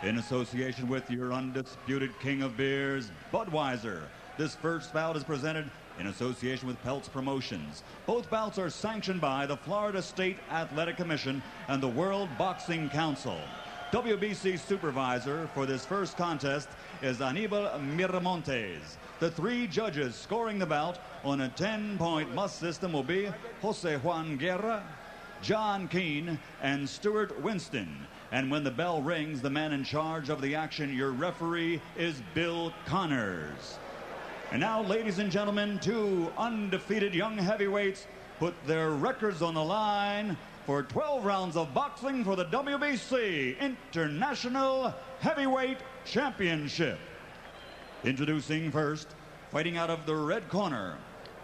In association with your undisputed king of beers, Budweiser, this first bout is presented in association with Peltz Promotions. Both bouts are sanctioned by the Florida State Athletic Commission and the World Boxing Council. WBC supervisor for this first contest is Anibal Miramontes. The three judges scoring the bout on a 10-point must system will be Jose Juan Guerra, John Keane, and Stuart Winston. And when the bell rings, the man in charge of the action, your referee, is Bill Connors. And now, ladies and gentlemen, two undefeated young heavyweights put their records on the line for 12 rounds of boxing for the WBC International Heavyweight Championship. Introducing first, fighting out of the red corner,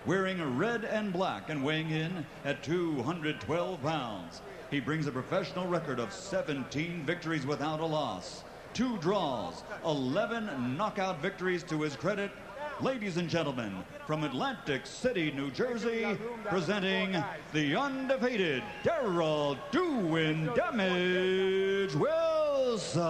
wearing red and black and weighing in at 212 pounds. He brings a professional record of 17 victories without a loss, 2 draws, 11 knockout victories to his credit. Ladies and gentlemen, from Atlantic City, New Jersey, presenting the undefeated Darroll Doing Damage Wilson.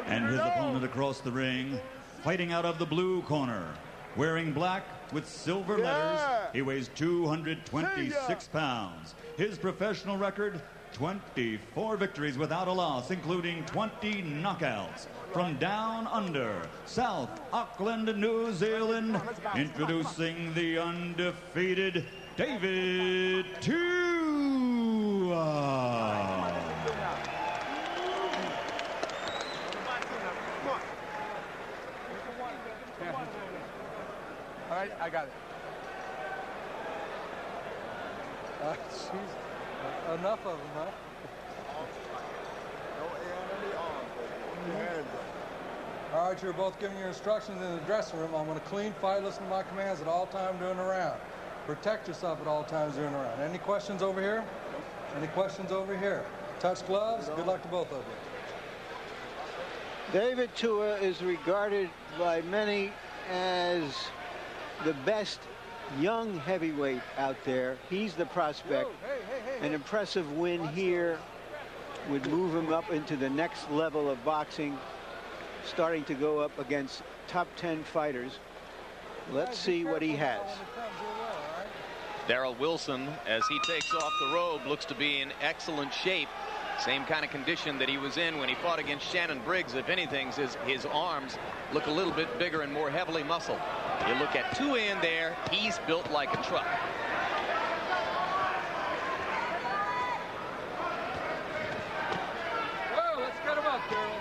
And his opponent across the ring, fighting out of the blue corner, wearing black with silver letters. He weighs 226 pounds. His professional record, 24 victories without a loss, including 20 knockouts. From down under, South Auckland, New Zealand, introducing the undefeated David Tua. All right, I got it. Enough of them, huh? All right, you're both giving your instructions in the dressing room. I'm going to clean fight, listen to my commands at all times during the round. Protect yourself at all times during the round. Any questions over here? Any questions over here? Touch gloves. Good luck to both of you. David Tua is regarded by many as the best young heavyweight out there. He's the prospect. An impressive win here would move him up into the next level of boxing, starting to go up against top 10 fighters. Let's see what he has. Darrell Wilson, as he takes off the robe, looks to be in excellent shape. Same kind of condition that he was in when he fought against Shannon Briggs. If anything, his arms look a little bit bigger and more heavily muscled. You look at Tua in there, he's built like a truck. Well, let's get him up, Darrell.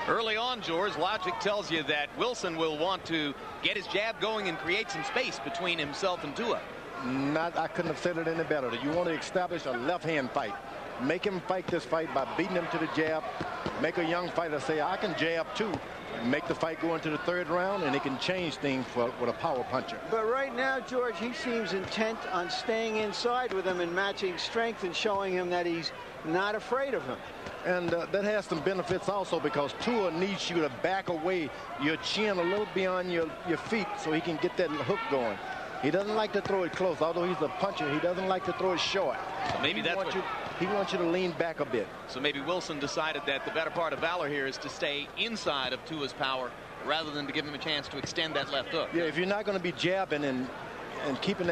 Early on, George, logic tells you that Wilson will want to get his jab going and create some space between himself and Tua. I couldn't have said it any better. You want to establish a left-hand fight. Make him fight this fight by beating him to the jab. Make a young fighter say, I can jab too. Make the fight go into the third round, and he can change things with a power puncher. But right now, George, he seems intent on staying inside with him and matching strength and showing him that he's not afraid of him. And that has some benefits also, because Tua needs you to back away your chin a little beyond your feet so he can get that hook going. He doesn't like to throw it close. Although he's a puncher, he doesn't like to throw it short. So maybe that's what he wants you to lean back a bit. So maybe Wilson decided that the better part of valor here is to stay inside of Tua's power rather than to give him a chance to extend that left hook. Yeah, if you're not going to be jabbing and keep him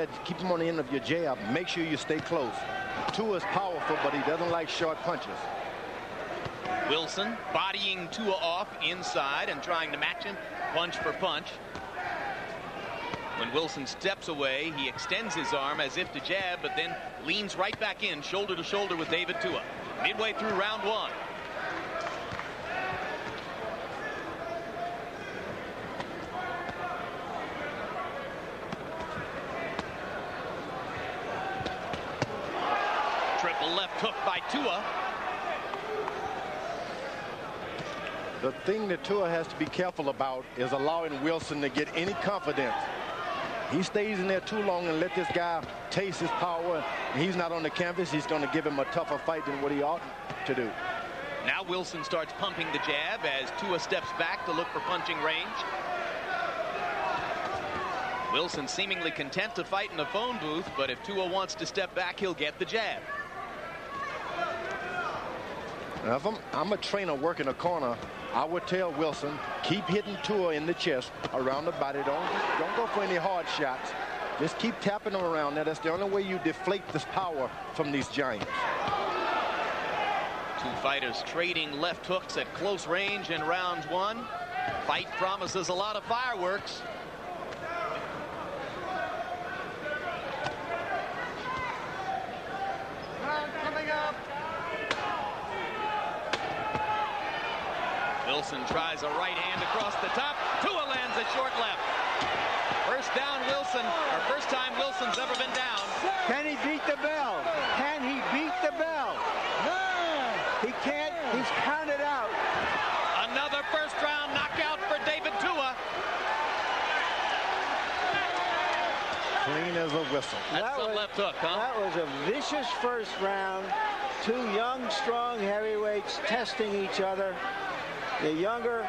on the end of your jab, make sure you stay close. Tua's powerful, but he doesn't like short punches. Wilson bodying Tua off inside and trying to match him punch for punch. When Wilson steps away, he extends his arm as if to jab, but then leans right back in, shoulder to shoulder with David Tua. Midway through round one. Triple left hook by Tua. The thing that Tua has to be careful about is allowing Wilson to get any confidence. He stays in there too long and let this guy taste his power, and he's not on the canvas. He's going to give him a tougher fight than what he ought to do. Now Wilson starts pumping the jab as Tua steps back to look for punching range. Wilson seemingly content to fight in the phone booth, but if Tua wants to step back, he'll get the jab. Now, if I'm a trainer working a corner, I would tell Wilson, keep hitting Tua in the chest, around the body. Don't go for any hard shots. Just keep tapping him around there. That's the only way you deflate this power from these giants. Two fighters trading left hooks at close range in round one. Fight promises a lot of fireworks. Coming up. Wilson tries a right hand across the top. Tua lands a short left. First down Wilson, or first time Wilson's ever been down. Can he beat the bell? Can he beat the bell? He can't. He's counted out. Another first round knockout for David Tua. Clean as a whistle. That's a left hook, huh? That was a vicious first round. Two young, strong heavyweights testing each other. The younger,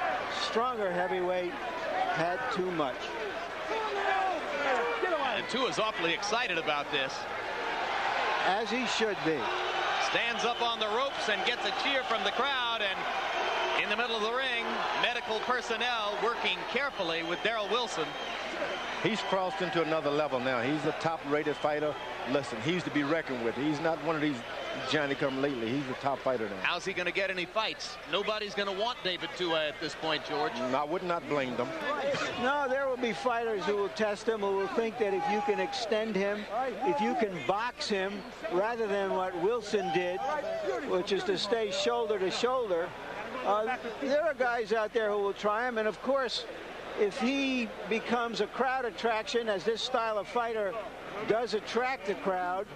stronger heavyweight had too much. And Tua's awfully excited about this. As he should be. Stands up on the ropes and gets a cheer from the crowd. And in the middle of the ring, medical personnel working carefully with Darroll Wilson. He's crossed into another level now. He's a top-rated fighter. Listen, he's to be reckoned with. He's not one of these Johnny-come-lately. He's a top fighter now. How's he going to get any fights? Nobody's going to want David Tua at this point, George. I would not blame them. No, there will be fighters who will test him, who will think that if you can extend him, if you can box him, rather than what Wilson did, which is to stay shoulder to shoulder, there are guys out there who will try him. And, of course, if he becomes a crowd attraction, as this style of fighter does attract the crowd,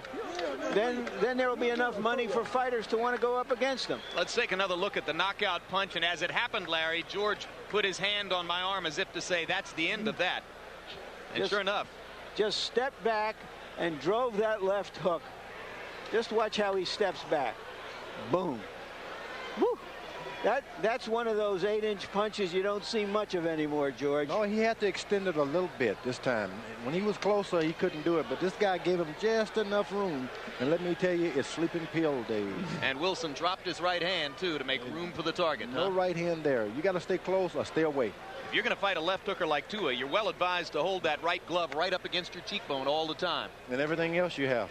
then there will be enough money for fighters to want to go up against him. Let's take another look at the knockout punch. And as it happened, Larry, George put his hand on my arm as if to say, that's the end of that. And sure enough. Just stepped back and drove that left hook. Just watch how he steps back. Boom. Woo. That's one of those 8-inch punches you don't see much of anymore, George. Oh, he had to extend it a little bit this time. When he was closer, he couldn't do it, but this guy gave him just enough room. And let me tell you, it's sleeping pill days. And Wilson dropped his right hand, too, to make room for the target. No right hand there. You got to stay close or stay away. If you're going to fight a left hooker like Tua, you're well advised to hold that right glove right up against your cheekbone all the time. And everything else you have.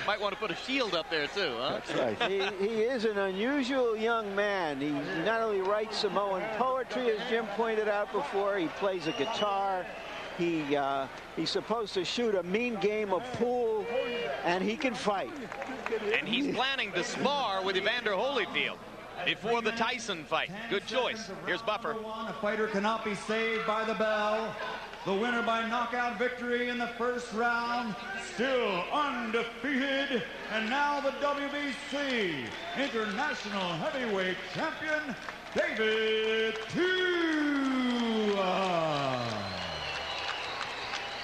Might want to put a shield up there, too, huh? That's right. He is an unusual young man. He not only writes Samoan poetry, as Jim pointed out before, he plays a guitar. He's supposed to shoot a mean game of pool, and he can fight. And he's planning to spar with Evander Holyfield before the Tyson fight. Good choice. Here's Buffer. A fighter cannot be saved by the bell. The winner by knockout victory in the first round, still undefeated, and now the WBC International Heavyweight Champion, David Tua.